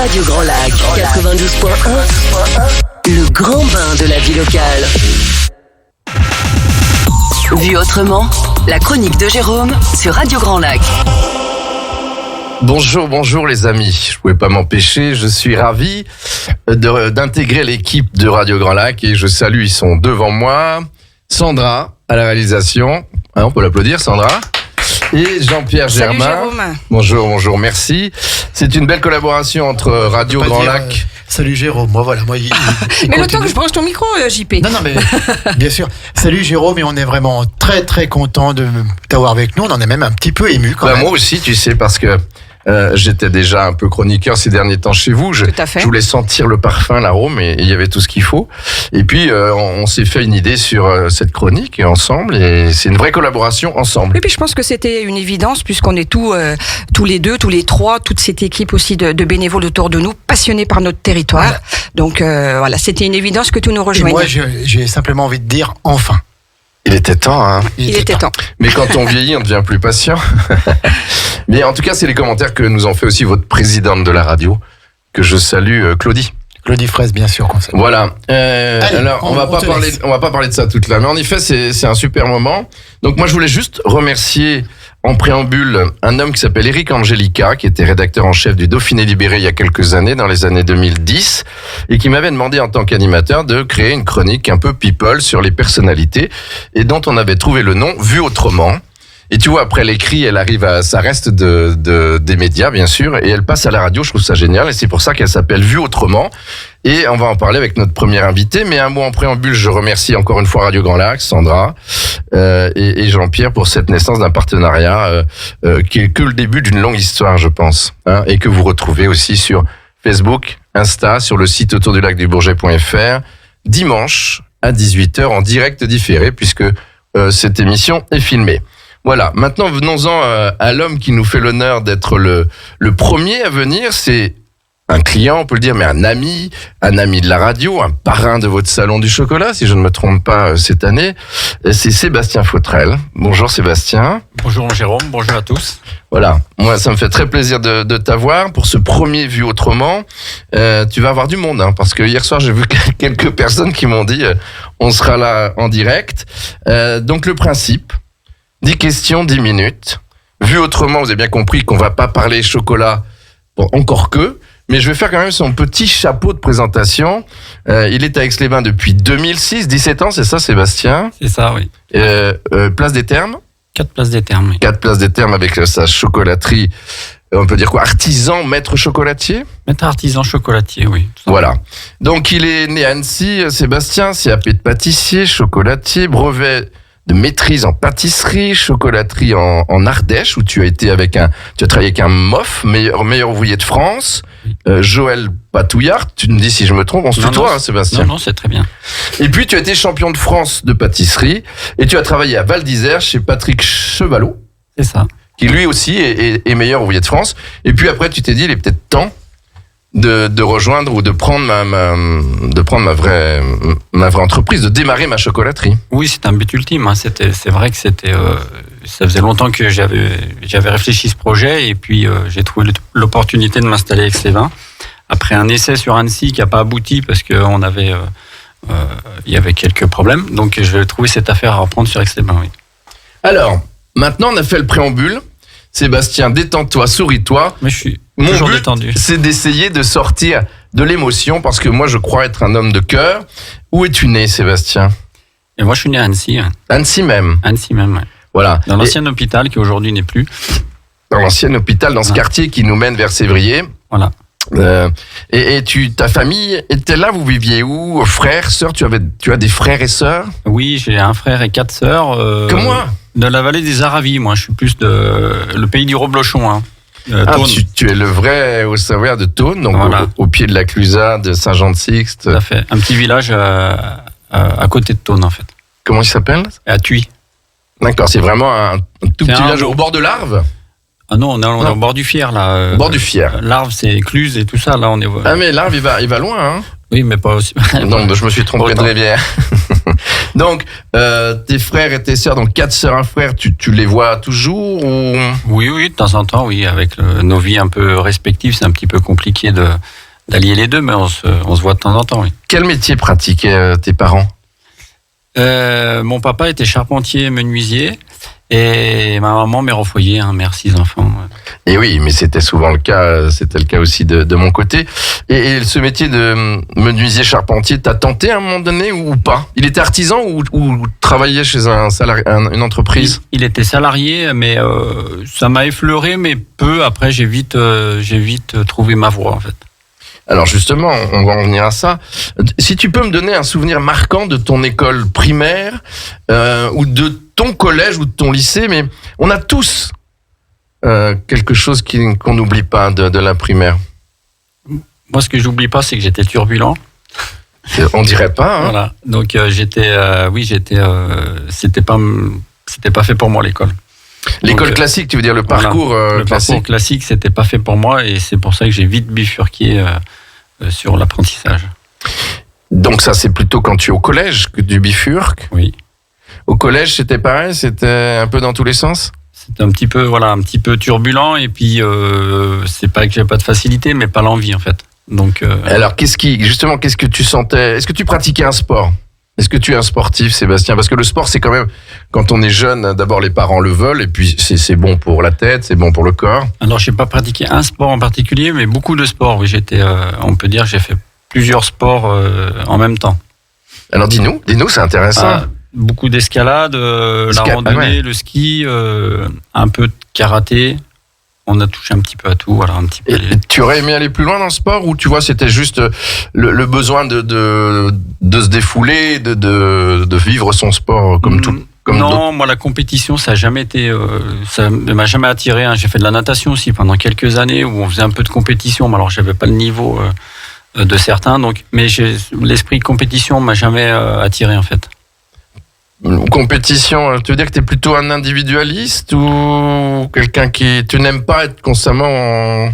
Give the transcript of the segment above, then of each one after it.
Radio Grand Lac 92.1, le grand bain de la vie locale. Vu autrement, la chronique de Jérôme sur Radio Grand Lac. Bonjour les amis, je pouvais pas m'empêcher, je suis ravi d'intégrer l'équipe de Radio Grand Lac et je salue, ils sont devant moi, Sandra à la réalisation, on peut l'applaudir Sandra, et Jean-Pierre Germain. Salut Jérôme. Bonjour, merci. C'est une belle collaboration entre Radio Grand Lac. Salut Jérôme, moi. Mais le temps que je branche ton micro, JP. Non, mais bien sûr. Salut Jérôme, et on est vraiment très très content de t'avoir avec nous. On en est même un petit peu ému quand même. Moi aussi, tu sais, parce que j'étais déjà un peu chroniqueur ces derniers temps chez vous. Je voulais sentir le parfum, l'arôme, et il y avait tout ce qu'il faut. Et puis, on s'est fait une idée sur cette chronique ensemble, et c'est une vraie collaboration ensemble. Et puis, je pense que c'était une évidence, puisqu'on est tous les deux, tous les trois, toute cette équipe aussi de bénévoles autour de nous, passionnés par notre territoire. Voilà. Donc, voilà, c'était une évidence que tout nous rejoigne. Et moi, j'ai simplement envie de dire enfin. Il était temps, hein. Il était temps. Mais quand on vieillit, on devient plus patient. Mais en tout cas, c'est les commentaires que nous ont fait aussi votre présidente de la radio, que je salue, Claudie. Claudie Fraisse, bien sûr, qu'on salue. Voilà. Alors, on va pas parler de ça toute là. Mais en effet, c'est un super moment. Donc, moi, je voulais juste remercier, en préambule, un homme qui s'appelle Eric Angelica, qui était rédacteur en chef du Dauphiné Libéré il y a quelques années, dans les années 2010, et qui m'avait demandé en tant qu'animateur de créer une chronique un peu people sur les personnalités, et dont on avait trouvé le nom Vu autrement. Et tu vois, après l'écrit, ça reste des médias, bien sûr, et elle passe à la radio. Je trouve ça génial, et c'est pour ça qu'elle s'appelle Vu autrement. Et on va en parler avec notre premier invité. Mais un mot en préambule, je remercie encore une fois Radio Grand Lac, Sandra et Jean-Pierre pour cette naissance d'un partenariat qui est que le début d'une longue histoire, je pense, hein, et que vous retrouvez aussi sur Facebook, Insta, sur le site autourdulacdubourget.fr, dimanche à 18h en direct différé, puisque cette émission est filmée. Voilà, maintenant venons-en à l'homme qui nous fait l'honneur d'être le premier à venir. C'est un client, on peut le dire, mais un ami de la radio, un parrain de votre salon du chocolat, si je ne me trompe pas cette année. C'est Sébastien Fautrel. Bonjour Sébastien. Bonjour Jérôme, bonjour à tous. Voilà, moi ça me fait très plaisir de t'avoir pour ce premier Vu autrement. Tu vas avoir du monde, hein, parce que hier soir j'ai vu quelques personnes qui m'ont dit on sera là en direct. Donc le principe, 10 questions, 10 minutes. Vu autrement, vous avez bien compris qu'on va pas parler chocolat, bon, encore que, mais je vais faire quand même son petit chapeau de présentation. Il est à Aix-les-Bains depuis 2006, 17 ans, c'est ça Sébastien ? C'est ça, oui. Place des Thermes ? 4 places des Thermes, oui. 4 places des Thermes avec sa chocolaterie, on peut dire quoi ? Artisan, maître chocolatier ? Maître artisan chocolatier, oui. Voilà. Donc il est né à Annecy, Sébastien, CAP de pâtissier, chocolatier, brevet de maîtrise en pâtisserie, chocolaterie en Ardèche, où tu as travaillé avec un MOF, meilleur ouvrier de France, Joël Patouillard, tu me dis si je me trompe, on se tutoie, Sébastien. Non, c'est très bien. Et puis tu as été champion de France de pâtisserie, et tu as travaillé à Val d'Isère chez Patrick Chevalot. C'est ça. Qui lui aussi est meilleur ouvrier de France. Et puis après, tu t'es dit, il est peut-être temps de rejoindre ou de prendre ma vraie entreprise, de démarrer ma chocolaterie. Oui, c'est un but ultime. Hein. C'est vrai que ça faisait longtemps que j'avais réfléchi ce projet, et puis j'ai trouvé l'opportunité de m'installer à Aix-les-Bains après un essai sur Annecy qui n'a pas abouti parce que il y avait quelques problèmes. Donc je vais trouver cette affaire à reprendre sur Aix-les-Bains. Oui. Alors, maintenant on a fait le préambule. Sébastien, détends-toi, souris-toi. Mais je suis Mon toujours but, détendu. c'est d'essayer de sortir de l'émotion, parce que moi, je crois être un homme de cœur. Où es-tu né, Sébastien ? Et moi, je suis né à Annecy. Hein. Annecy même. Annecy même, ouais. Voilà. Dans l'ancien hôpital qui aujourd'hui n'est plus. Dans l'ancien hôpital, dans ce quartier qui nous mène vers Sévrier. Voilà. Et ta famille était là, vous viviez où ? Frères, sœurs, tu as des frères et sœurs ? Oui, j'ai un frère et 4 sœurs. Comme moi ? De la vallée des Aravis, moi. Je suis plus le pays du Reblochon. Hein. Tu es le vrai au Savoyard de Thônes, donc voilà. au pied de la Clusaz, de Saint-Jean-de-Sixte. Tout à fait. Un petit village à côté de Thônes, en fait. Comment il s'appelle ? À Thuy. D'accord, c'est vraiment un tout petit village au bord de l'Arve ? Ah non, on est au bord du Fier, là. Au bord du Fier. L'Arve, c'est Cluse et tout ça, là, on est... Ah mais l'Arve, il va loin, hein ? Oui, mais pas aussi... Non, je me suis trompé de rivière. Donc, tes frères et tes sœurs, donc 4 sœurs, un frère, tu les vois toujours ou... Oui, de temps en temps, oui. Avec nos vies un peu respectives, c'est un petit peu compliqué d'allier les deux, mais on se voit de temps en temps, oui. Quel métier pratiquaient tes parents ? Mon papa était charpentier menuisier et ma maman mère au foyer, mère 6 enfants. Et oui, mais c'était souvent le cas, c'était le cas aussi de mon côté. Et ce métier de menuisier charpentier, t'as tenté à un moment donné ou pas ? Il était artisan ou travaillait chez un salarié, une entreprise ? Il était salarié, mais ça m'a effleuré, mais peu. Après, j'ai vite trouvé ma voie en fait. Alors justement, on va en venir à ça. Si tu peux me donner un souvenir marquant de ton école primaire ou de ton collège ou de ton lycée, mais on a tous quelque chose qu'on n'oublie pas de la primaire. Moi, ce que j'oublie pas, c'est que j'étais turbulent. On dirait pas. Hein. Voilà. Donc c'était pas fait pour moi l'école. L'école Donc, classique, tu veux dire le parcours voilà, le classique. parcours classique, c'était pas fait pour moi et c'est pour ça que j'ai vite bifurqué sur l'apprentissage. Donc ça, c'est plutôt quand tu es au collège que tu bifurques. Oui. Au collège, c'était pareil, c'était un peu dans tous les sens. C'était un petit peu turbulent et puis c'est pas que j'ai pas de facilité, mais pas l'envie en fait. Donc. Alors qu'est-ce que tu sentais ? Est-ce que tu pratiquais un sport ? Est-ce que tu es un sportif, Sébastien ? Parce que le sport, c'est quand même, quand on est jeune, d'abord les parents le veulent, et puis c'est bon pour la tête, c'est bon pour le corps. Alors, j'ai pas pratiqué un sport en particulier, mais beaucoup de sports. Oui, on peut dire, que j'ai fait plusieurs sports en même temps. Alors dis-nous, c'est intéressant. Beaucoup d'escalade, la randonnée, le ski, un peu de karaté. On a touché un petit peu à tout, voilà, un petit peu. Et tu aurais aimé aller plus loin dans le sport ou tu vois c'était juste le besoin de se défouler, de vivre son sport comme tout. Non, moi la compétition ça a jamais été, ça ne m'a jamais attiré. J'ai fait de la natation aussi pendant quelques années où on faisait un peu de compétition, mais alors j'avais pas le niveau de certains, donc mais l'esprit compétition m'a jamais attiré en fait. Compétition, tu veux dire que tu es plutôt un individualiste ou quelqu'un qui... Tu n'aimes pas être constamment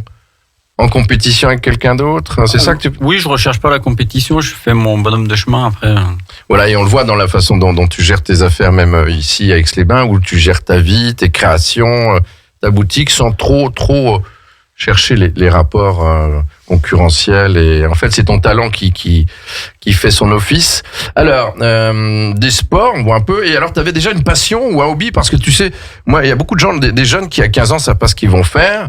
en compétition avec quelqu'un d'autre ? C'est ça que tu... Oui, je recherche pas la compétition, je fais mon bonhomme de chemin après. Voilà, et on le voit dans la façon dont tu gères tes affaires, même ici à Aix-les-Bains, où tu gères ta vie, tes créations, ta boutique, sans trop chercher les rapports concurrentiels. Et en fait, c'est ton talent qui fait son office. Alors, des sports, on voit un peu. Et alors, tu avais déjà une passion ou un hobby ? Parce que tu sais, moi, il y a beaucoup de gens, des jeunes qui à 15 ans savent pas ce qu'ils vont faire.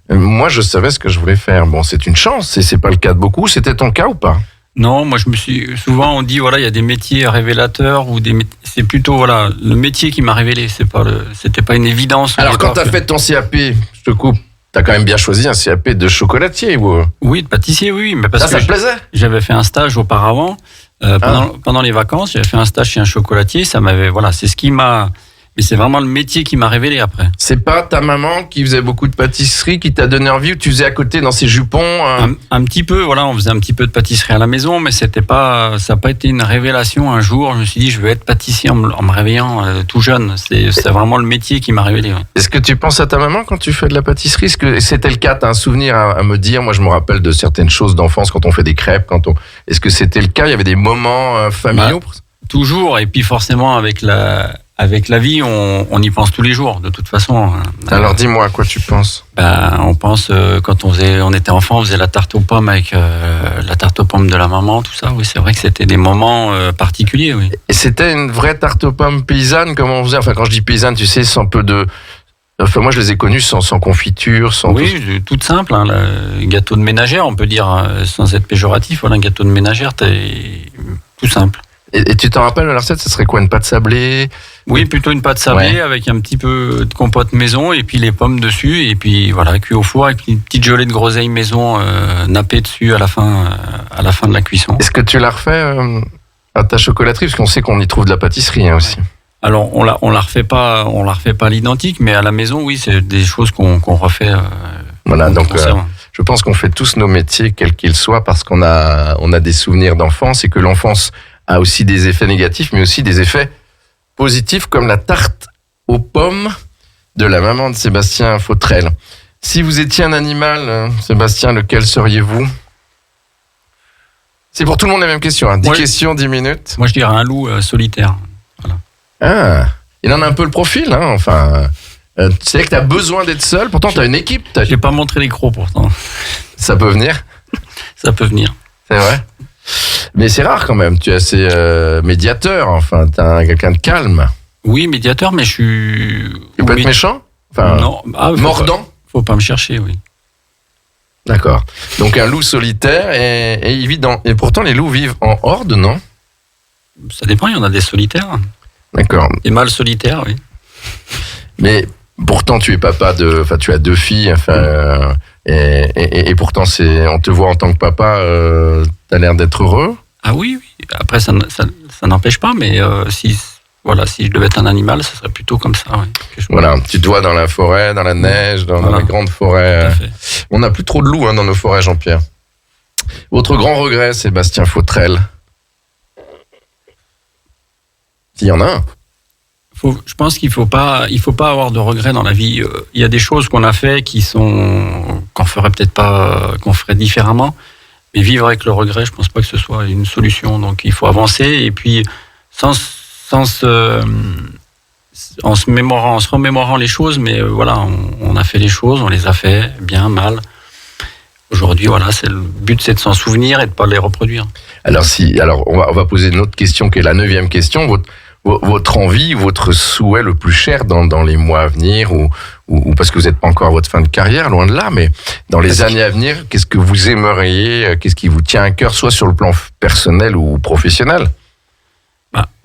Moi, je savais ce que je voulais faire. Bon, c'est une chance, et c'est pas le cas de beaucoup. C'était ton cas ou pas ? Non, moi souvent on dit voilà, il y a des métiers révélateurs ou c'est plutôt voilà, le métier qui m'a révélé, c'était pas une évidence. Alors quand tu as fait ton CAP, je te coupe, t'as quand même bien choisi un CAP de chocolatier ou... Oui, de pâtissier, oui, mais parce ça que te plaisait ? J'avais fait un stage auparavant pendant les vacances, j'avais fait un stage chez un chocolatier, c'est ce qui m'a... Mais c'est vraiment le métier qui m'a révélé après. C'est pas ta maman qui faisait beaucoup de pâtisserie qui t'a donné envie ou tu faisais à côté dans ses jupons un petit peu, voilà, on faisait un petit peu de pâtisserie à la maison, mais ça n'a pas été une révélation. Un jour, je me suis dit, je veux être pâtissier en me réveillant tout jeune. C'est vraiment le métier qui m'a révélé. Ouais. Est-ce que tu penses à ta maman quand tu fais de la pâtisserie ? Est-ce que c'était le cas ? T'as un souvenir à me dire ? Moi, je me rappelle de certaines choses d'enfance quand on fait des crêpes. Est-ce que c'était le cas ? Il y avait des moments familiaux ? Toujours, et puis forcément avec la vie, on y pense tous les jours, de toute façon. Alors dis-moi, à quoi tu penses ? On pense, quand on était enfant, on faisait la tarte aux pommes avec la tarte aux pommes de la maman, tout ça. Oui, c'est vrai que c'était des moments particuliers, oui. Et c'était une vraie tarte aux pommes paysanne, comme on faisait ? Enfin, quand je dis paysanne, tu sais, sans peu de... Enfin, moi, je les ai connus sans confiture, sans... Oui, toute simple, le gâteau de ménagère, on peut dire, sans être péjoratif, voilà, un gâteau de ménagère, tout simple. Et tu t'en rappelles, la recette, ce serait quoi ? Une pâte sablée ? Oui, plutôt une pâte sablée avec un petit peu de compote maison et puis les pommes dessus et puis voilà, cuit au four et puis une petite gelée de groseille maison nappée dessus à la fin de la cuisson. Est-ce que tu l'as refait à ta chocolaterie ? Parce qu'on sait qu'on y trouve de la pâtisserie aussi. Alors on la refait pas à l'identique, mais à la maison, oui, c'est des choses qu'on refait. Voilà, donc je pense qu'on fait tous nos métiers, quels qu'ils soient, parce qu'on a des souvenirs d'enfance et que l'enfance a aussi des effets négatifs, mais aussi des effets positifs, comme la tarte aux pommes de la maman de Sébastien Fautrel. Si vous étiez un animal, Sébastien, lequel seriez-vous ? C'est pour tout le monde la même question. 10 questions, 10 minutes. Moi, je dirais un loup solitaire. Voilà. Ah, il en a un peu le profil, hein. Enfin, c'est que tu as besoin d'être seul. Pourtant, tu as une équipe. Je n'ai pas montré les crocs, pourtant. Ça peut venir. Ça peut venir. C'est vrai. Mais c'est rare quand même. Tu es assez médiateur. Enfin, tu es quelqu'un de calme. Oui, médiateur, mais je suis. Tu peux être méchant. Enfin, non. Mordant. Faut pas me chercher, oui. D'accord. Donc un loup solitaire et il vit et pourtant les loups vivent en horde, non? Ça dépend. Il y en a des solitaires. D'accord. Des mâles solitaires, oui. Mais pourtant tu es papa enfin tu as 2 filles. Enfin. Et pourtant, on te voit en tant que papa, tu as l'air d'être heureux. Ah oui. Après, ça n'empêche pas, mais si je devais être un animal, ça serait plutôt comme ça. Oui, voilà, tu te vois dans la forêt, dans la neige, dans les grandes forêts. On n'a plus trop de loups dans nos forêts, Jean-Pierre. Votre grand regret, Sébastien Fautrel? S'il y en a un. Je pense qu'il faut pas avoir de regrets dans la vie. Il y a des choses qu'on a fait qu'on ferait peut-être pas, qu'on ferait différemment. Mais vivre avec le regret, je pense pas que ce soit une solution. Donc il faut avancer et puis en se remémorant les choses. Mais voilà, on a fait les choses, on les a fait bien, mal. Aujourd'hui, voilà, le but, c'est de s'en souvenir et de pas les reproduire. Alors on va poser une autre question qui est la 9e question. Votre envie, votre souhait le plus cher dans les mois à venir ou parce que vous n'êtes pas encore à votre fin de carrière, loin de là, mais dans les années à venir, qu'est-ce que vous aimeriez, qu'est-ce qui vous tient à cœur, soit sur le plan personnel ou professionnel?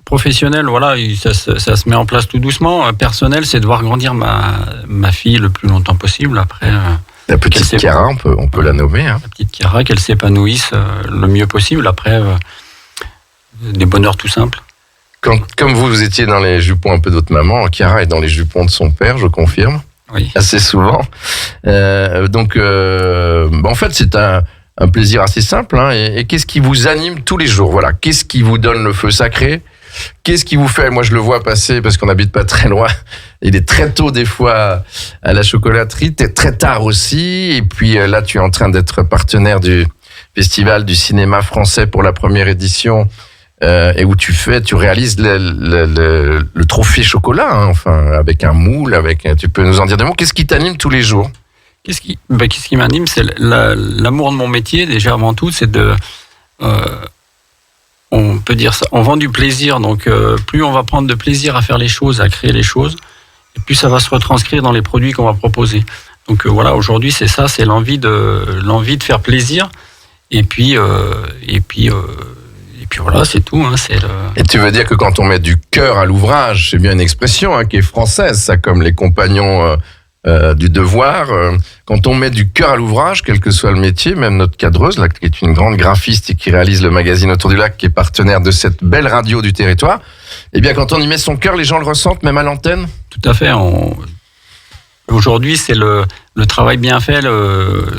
Professionnel, voilà, ça se met en place tout doucement. Personnel, c'est de voir grandir ma fille le plus longtemps possible. Après, la petite Chiara, on peut la nommer. Hein. La petite Chiara, qu'elle s'épanouisse le mieux possible. Après, des bonheurs tout simples. Comme vous étiez dans les jupons un peu d'autre maman, Chiara est dans les jupons de son père, je confirme. Oui. Assez souvent. En fait, c'est un plaisir assez simple. Hein, et qu'est-ce qui vous anime tous les jours? Voilà. Qu'est-ce qui vous donne le feu sacré? Qu'est-ce qui vous fait? Moi, je le vois passer parce qu'on n'habite pas très loin. Il est très tôt des fois à la chocolaterie, très tard aussi. Et puis là, tu es en train d'être partenaire du Festival du cinéma français pour la première édition. Et où tu réalises le trophée chocolat, hein, enfin, avec un moule, tu peux nous en dire des mots. Qu'est-ce qui t'anime tous les jours? Qu'est-ce qui m'anime, c'est l'amour de mon métier, déjà avant tout, c'est on peut dire ça, on vend du plaisir, donc plus on va prendre de plaisir à faire les choses, à créer les choses, et plus ça va se retranscrire dans les produits qu'on va proposer. Donc voilà, aujourd'hui c'est ça, c'est l'envie de faire plaisir, et puis voilà, c'est tout. Hein, Et tu veux dire que quand on met du cœur à l'ouvrage, c'est bien une expression hein, qui est française, ça, comme les compagnons du devoir. Quand on met du cœur à l'ouvrage, quel que soit le métier, même notre cadreuse, là, qui est une grande graphiste et qui réalise le magazine Autour du Lac, qui est partenaire de cette belle radio du territoire, eh bien, quand on y met son cœur, les gens le ressentent, même à l'antenne? Tout à fait. Aujourd'hui, c'est le travail bien fait,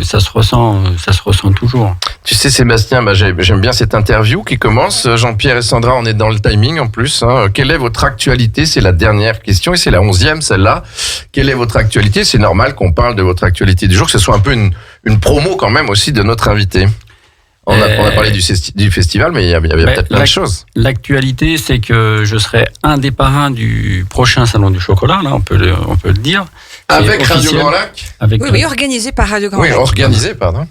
ça se ressent toujours. Tu sais, Sébastien, j'aime bien cette interview qui commence. Jean-Pierre et Sandra, on est dans le timing en plus. Hein. Quelle est votre actualité? C'est la dernière question et c'est la 11e, celle-là. Quelle est votre actualité? C'est normal qu'on parle de votre actualité du jour, que ce soit un peu une promo quand même aussi de notre invité. On a parlé du festival, mais il y avait peut-être plein de choses. L'actualité, c'est que je serai un des parrains du prochain Salon du Chocolat, là, on peut le dire. Avec Radio Grand Lac? Oui, organisé par Radio Grand Lac. Oui, organisé, pardon.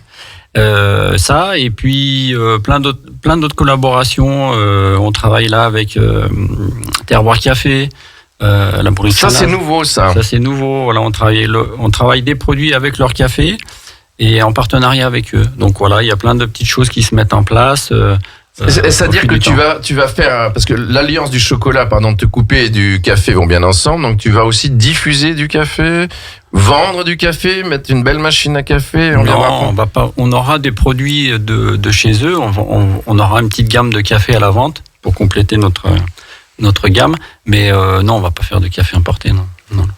Ça, et puis plein d'autres collaborations. On travaille là avec Terroir Café, la Bourrique. Ça, c'est nouveau, ça. Ça, c'est nouveau. Voilà, on travaille des produits avec leur café et en partenariat avec eux. Donc voilà, il y a plein de petites choses qui se mettent en place. C'est-à-dire que tu vas faire, parce que l'alliance du chocolat, de te couper, et du café vont bien ensemble, donc tu vas aussi diffuser du café, vendre du café, mettre une belle machine à café. On aura des produits de chez eux, on aura une petite gamme de café à la vente pour compléter notre gamme, mais non, on va pas faire de café importé, non.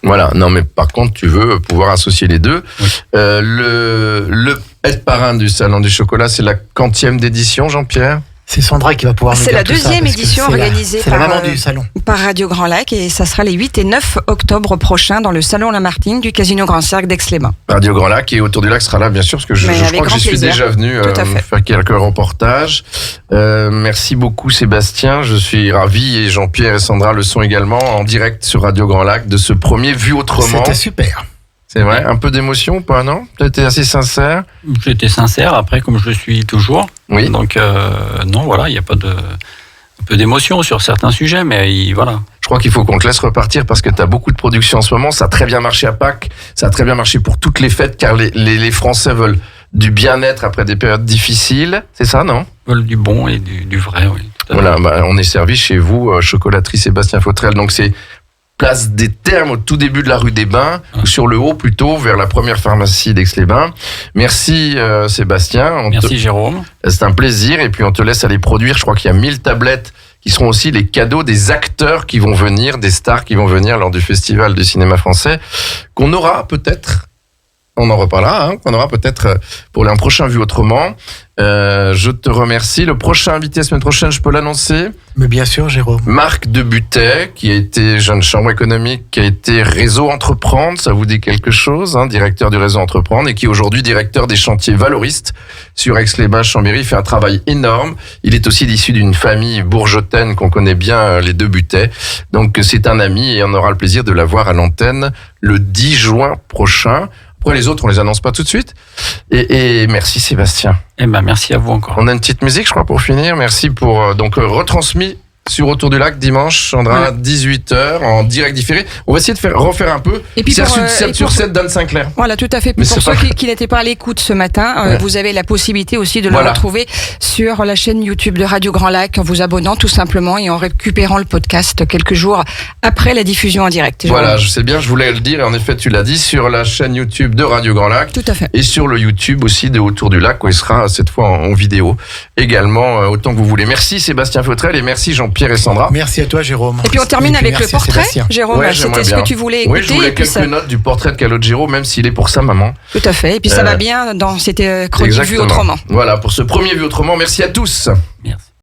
Voilà, non, mais par contre, tu veux pouvoir associer les deux. Oui. Le être parrain du Salon du Chocolat, c'est la 40e d'édition, Jean-Pierre? C'est Sandra qui va pouvoir nous C'est dire la tout ça, deuxième parce que édition c'est organisée c'est la par, maman du salon. par Radio Grand Lac et ça sera les 8 et 9 octobre prochains dans le Salon Lamartine du Casino Grand Cercle d'Aix-les-Bains. Radio Grand Lac et Autour du Lac sera là, bien sûr, parce que je Mais crois avec que j'y grand suis plaisir. déjà venu Tout à fait. faire quelques reportages. Merci beaucoup Sébastien, je suis ravi et Jean-Pierre et Sandra le sont également en direct sur Radio Grand Lac de ce premier Vu Autrement. C'était super. C'est vrai, un peu d'émotion ou pas, non? Tu as été assez sincère? J'étais sincère, après, comme je le suis toujours. Oui. Donc, non, voilà, il n'y a pas de... Un peu d'émotion sur certains sujets, mais voilà. Je crois qu'il faut qu'on te laisse repartir parce que tu as beaucoup de production en ce moment. Ça a très bien marché à Pâques, ça a très bien marché pour toutes les fêtes car les Français veulent du bien-être après des périodes difficiles. C'est ça, non? Ils veulent du bon et du vrai, oui. Tout à fait. Voilà, on est servi chez vous, chocolaterie Sébastien Fautrel. Donc c'est place des Thermes au tout début de la rue des Bains, ou sur le haut plutôt, vers la première pharmacie d'Aix-les-Bains. Merci Sébastien. Merci Jérôme. C'est un plaisir et puis on te laisse aller produire. Je crois qu'il y a 1000 tablettes qui seront aussi les cadeaux des acteurs qui vont venir, des stars qui vont venir lors du Festival du cinéma français, qu'on aura peut-être, on en reparlera, qu'on aura peut-être pour un prochain Vu Autrement. Je te remercie. Le prochain invité la semaine prochaine, je peux l'annoncer. Mais bien sûr, Jérôme. Marc Debutet, qui a été jeune chambre économique, qui a été réseau Entreprendre, ça vous dit quelque chose, directeur du réseau Entreprendre, et qui est aujourd'hui directeur des chantiers valoristes sur Aix-les-Bains, Chambéry. Il fait un travail énorme. Il est aussi issu d'une famille bourgotaine qu'on connaît bien, les Debutet. Donc c'est un ami et on aura le plaisir de l'avoir à l'antenne le 10 juin prochain. Après les autres, on les annonce pas tout de suite. Et merci Sébastien. Eh ben, merci à vous encore. On a une petite musique, je crois, pour finir. Merci pour retransmis sur Autour du Lac dimanche, Sandra, 18h en direct différé. On va essayer de refaire un peu. Et puis c'est pour, sur 7 sur 7 d'Anne Sinclair. Voilà, tout à fait. Mais Pour c'est ceux pas- qui n'étaient pas à l'écoute ce matin, vous avez la possibilité aussi de le Voilà. retrouver sur la chaîne YouTube de Radio Grand Lac en vous abonnant tout simplement et en récupérant le podcast quelques jours après la diffusion en direct. Voilà, je sais bien, je voulais le dire et en effet tu l'as dit, sur la chaîne YouTube de Radio Grand Lac Tout à fait. et sur le YouTube aussi de Autour du Lac où il sera cette fois en vidéo également autant que vous voulez. Merci Sébastien Fautrel et merci Jean-Pierre et Sandra. Merci à toi, Jérôme. Et puis on termine Et puis avec le merci à portrait. Sébastien. Jérôme, Ouais, j'aimerais c'était ce bien. que tu voulais écouter. Oui, je voulais et puis quelques ça- notes du portrait de Calogero, même s'il est pour sa maman. Tout à fait. Et puis ça va bien dans cette chronique Vue Exactement. Autrement. Voilà, pour ce premier Vu Autrement, merci à tous. Merci.